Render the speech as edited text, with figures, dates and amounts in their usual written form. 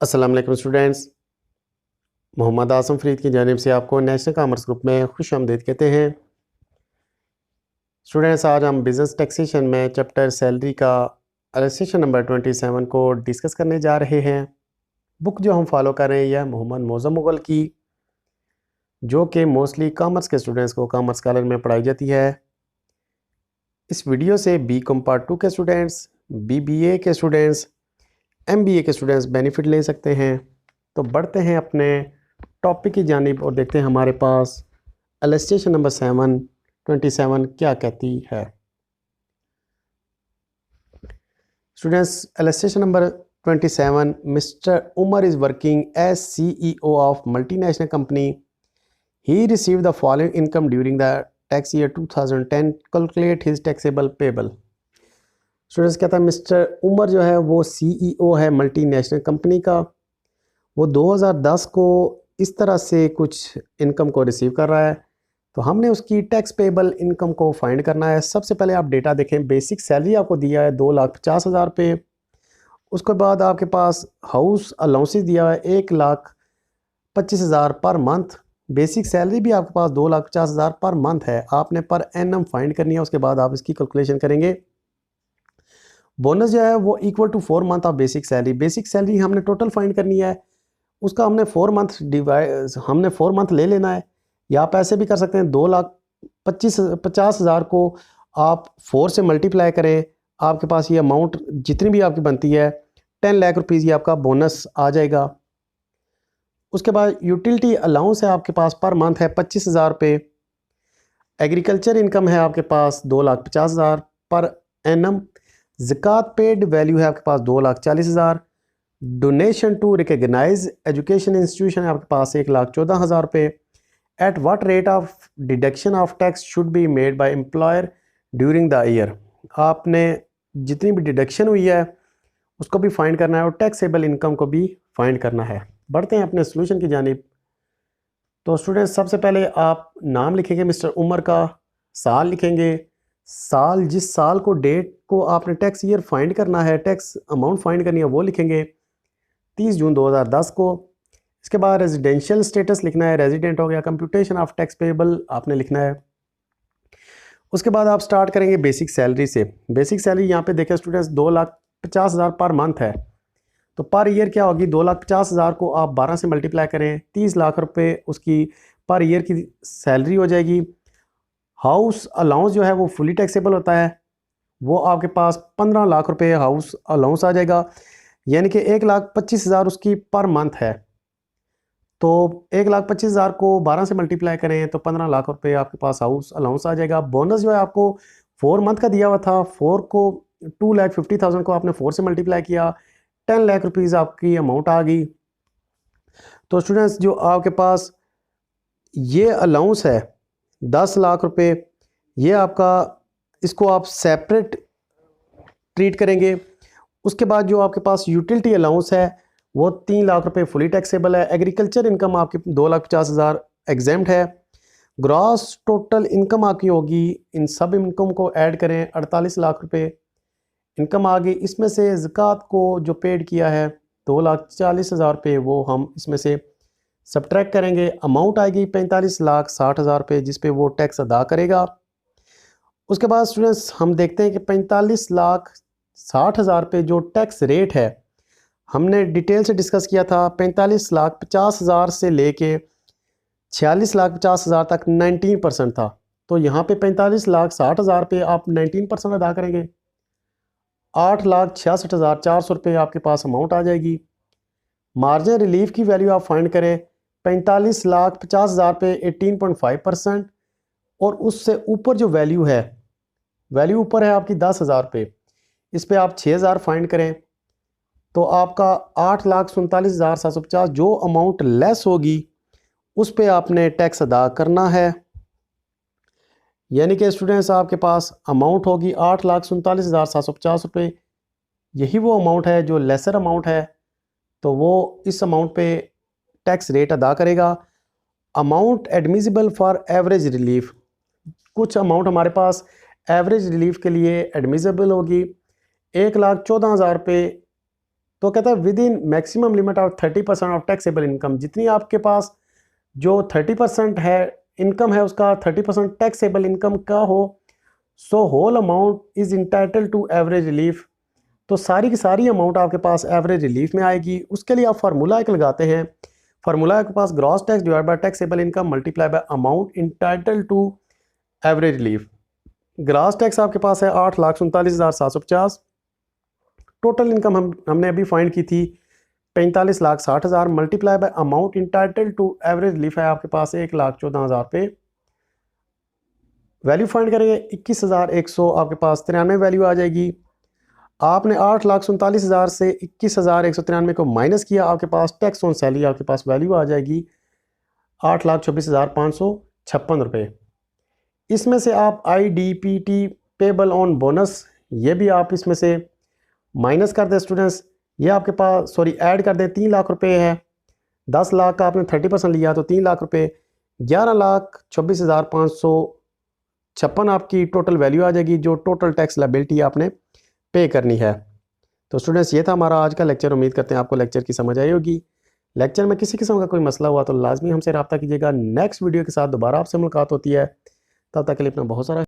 अस्सलाम वालेकुम स्टूडेंट्स। मोहम्मद आसम फरीद की जानिब से आपको नेशनल कॉमर्स ग्रुप में खुश आमदीद कहते हैं। स्टूडेंट्स, आज हम बिज़नेस टैक्सेशन में चैप्टर सैलरी का एलिस्ट्रेशन नंबर 27 को डिस्कस करने जा रहे हैं। बुक जो हम फॉलो कर रहे हैं यह मोहम्मद मौज़म मुग़ल की, जो कि मोस्टली कॉमर्स के स्टूडेंट्स को कॉमर्स कॉलेज में पढ़ाई जाती है। इस वीडियो से BCom पार्ट 2 के स्टूडेंट्स, BBA के स्टूडेंट्स, MBA के स्टूडेंट्स बेनिफिट ले सकते हैं। तो बढ़ते हैं अपने टॉपिक की जानिब और देखते हैं हमारे पास एलिस्ट्रेशन नंबर 27 क्या कहती है। Students, illustration number 27, mister Umar is working as CEO of multinational company. He receive the following income during the tax year 2010, calculate his taxable payable. Students, कहता है मिस्टर उमर जो है वो CEO है मल्टीनेशनल कंपनी का। वो 2010 को इस तरह से कुछ इनकम को रिसीव कर रहा है, तो हमने उसकी टैक्स पेबल इनकम को फाइंड करना है। सबसे पहले आप डेटा देखें। बेसिक सैलरी आपको दिया है 2,50,000 रुपये। उसके बाद आपके पास हाउस अलाउंसेस दिया है 1,25,000 पर मंथ। बेसिक सैलरी भी आपके पास 2,50,000 पर मंथ है। आपने पर एनम फाइंड करनी है, उसके बाद आप इसकी कैलकुलेशन करेंगे। बोनस जो है वो equal to 4 month of basic salary. Basic salary हमने टोटल फाइंड करनी है, उसका हमने 4 मंथ ले लेना है। या आप ऐसे भी कर सकते हैं, 2,50,000 को आप 4 से मल्टीप्लाई करें, आपके पास ये अमाउंट जितनी भी आपकी बनती है 10 लाख रुपीज़ ये आपका बोनस आ जाएगा। उसके बाद यूटिलिटी अलाउंस है आपके पास पर मंथ है 25,000 रुपये। एग्रीकल्चर इनकम है आपके पास 2,50,000 पर एनम। ज़कात पेड वैल्यू है आपके पास 2,40,000। Donation to recognise education institution है आपके पास 1,14,000 रुपये। At what rate of deduction of tax should be made by employer during the year. आपने जितनी भी डिडक्शन हुई है उसको भी फाइंड करना है और टैक्सेबल इनकम को भी फाइंड करना है। बढ़ते हैं अपने सोल्यूशन की जानिब। तो स्टूडेंट्स, सबसे पहले आप नाम लिखेंगे मिस्टर उमर का, साल लिखेंगे, साल जिस साल को डेट को आपने टैक्स ईयर फाइंड करना है, टैक्स अमाउंट फाइंड करनी है वो लिखेंगे 30 जून 2010 को। इसके बाद रेजिडेंशियल स्टेटस लिखना है, रेजिडेंट हो गया। कंप्यूटेशन ऑफ टैक्स पेबल आपने लिखना है। उसके बाद आप स्टार्ट करेंगे बेसिक सैलरी से। बेसिक सैलरी यहाँ पे देखें स्टूडेंट्स 2,50,000 पर मंथ है, तो पर ईयर क्या होगी, 2,50,000 को आप 12 से मल्टीप्लाई करें, 30 लाख रुपए उसकी पर ईयर की सैलरी हो जाएगी। हाउस अलाउंस जो है वो फुली टैक्सेबल होता है, वो आपके पास 15 लाख रुपए हाउस अलाउंस आ जाएगा, यानी कि 1,25,000 उसकी पर मंथ है। तो 1,25,000 को 12 से मल्टीप्लाई करें तो 15 लाख रुपए आपके पास हाउस अलाउंस आ जाएगा। बोनस जो है आपको 4 मंथ का दिया हुआ था, 4 को 2,50,000 को आपने 4 से मल्टीप्लाई किया, 10 लाख रुपीज़ आपकी अमाउंट आ गई। तो स्टूडेंट्स, जो आपके पास ये अलाउंस है 10 लाख रुपए, ये आपका, इसको आप सेपरेट ट्रीट करेंगे। उसके बाद जो आपके पास यूटिलिटी अलाउंस है वो 3 लाख रुपए फुली टैक्सेबल है। एग्रीकल्चर इनकम आपकी 2,50,000 एग्जेम्प्ट है। ग्रॉस टोटल इनकम आपकी होगी, इन सब इनकम को ऐड करें, 48 लाख रुपए इनकम आ गई। इसमें से ज़कात को जो पेड किया है 2,40,000 रुपये, वो हम इसमें से सब्ट्रैक्ट करेंगे। अमाउंट आएगी 45,60,000 रुपये, जिस पे वो टैक्स अदा करेगा। उसके बाद स्टूडेंट्स, हम देखते हैं कि 45,60,000 रुपये जो टैक्स रेट है, हमने डिटेल से डिस्कस किया था। 45,50,000 से लेके 46,50,000 तक 19% था। तो यहाँ पे 45,60,000 रुपये आप 19% अदा करेंगे, 8,66,400 रुपये आपके पास अमाउंट आ जाएगी। मार्जिन रिलीफ की वैल्यू आप फाइंड करें, 45,50,000 रुपये 18.5%, और उससे ऊपर जो वैल्यू है, वैल्यू ऊपर है आपकी 10,000 रुपये, इस पे आप 6,000 फाइंड करें तो आपका 8,47,750 जो अमाउंट लेस होगी उस पे आपने टैक्स अदा करना है। यानी कि स्टूडेंट्स, आपके पास अमाउंट होगी 8,47,750 रुपये। यही वो अमाउंट है जो लेसर अमाउंट है, तो वो इस अमाउंट पे टैक्स रेट अदा करेगा। Amount admissible for average relief, कुछ अमाउंट हमारे पास एवरेज रिलीफ के लिए एडमिसिबल होगी। 1,14,000 रुपये तो कहता है with in maximum limit of 30% of taxable income, जितनी आपके पास जो 30% है इनकम है उसका 30% टैक्सेबल इनकम का हो, so whole amount is entitle to average relief. तो सारी की सारी अमाउंट आपके पास एवरेज रिलीफ में आएगी। उसके लिए आप फार्मूला एक लगाते हैं, फार्मूला आपके पास gross tax divide by taxable income multiply by amount entitle to average relief. Gross tax आपके पास है 8,47,750, टोटल इनकम हमने अभी फाइंड की थी 45,60,000 multiply by amount entitle to average relief है आपके पास 1,14,000 पे। वैल्यू फाइंड करेंगे 21,100 आपके पास 93 वैल्यू आ जाएगी। आपने 8,47,000 से 21,193 को माइनस किया, आपके पास टैक्स ऑन सैलरी आपके पास वैल्यू आ जाएगी 8,26,556 रुपये। इसमें से आप IDPT पेबल ऑन बोनस ये भी आप इसमें से माइनस कर दें स्टूडेंट्स, ये आपके पास ऐड कर दें 3 लाख रुपए है। 10 लाख का आपने 30% लिया तो 3 लाख रुपए, 11,26,556 आपकी टोटल वैल्यू आ जाएगी जो टोटल टैक्स लायबिलिटी आपने पे करनी है। तो स्टूडेंट्स ये था हमारा आज का लेक्चर। उम्मीद करते हैं आपको लेक्चर की समझ आई होगी। लेक्चर में किसी किस्म का कोई मसला हुआ तो लाजमी हमसे रब्ता कीजिएगा। नेक्स्ट वीडियो के साथ दोबारा आपसे मुलाकात होती है, तब तक के लिए अपना बहुत सारा